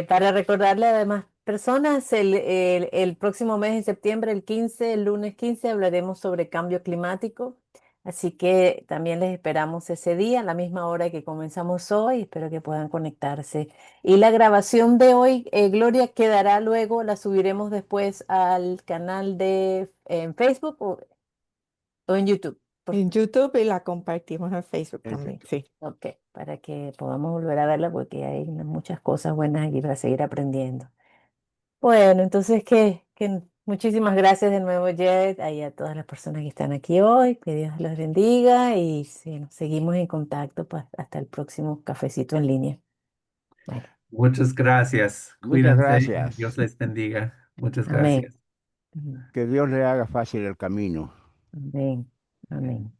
Para recordarle a demás personas, el próximo mes de septiembre, el 15, el lunes 15, hablaremos sobre cambio climático. Así que también les esperamos ese día, a la misma hora que comenzamos hoy. Espero que puedan conectarse. Y la grabación de hoy, Gloria, quedará luego, la subiremos después al canal de en Facebook o en YouTube. En YouTube y la compartimos en Facebook En también, YouTube. sí. Ok, para que podamos volver a verla porque hay muchas cosas buenas aquí para seguir aprendiendo. Bueno, entonces que muchísimas gracias de nuevo, Jed, y a todas las personas que están aquí hoy. Que Dios los bendiga y sí, seguimos en contacto pues, hasta el próximo cafecito en línea. Bueno, Muchas gracias. Muchas Cuídense. Dios gracias. les bendiga. Muchas amén. gracias. Ujú. Que Dios le haga fácil el camino. Amén. Amén.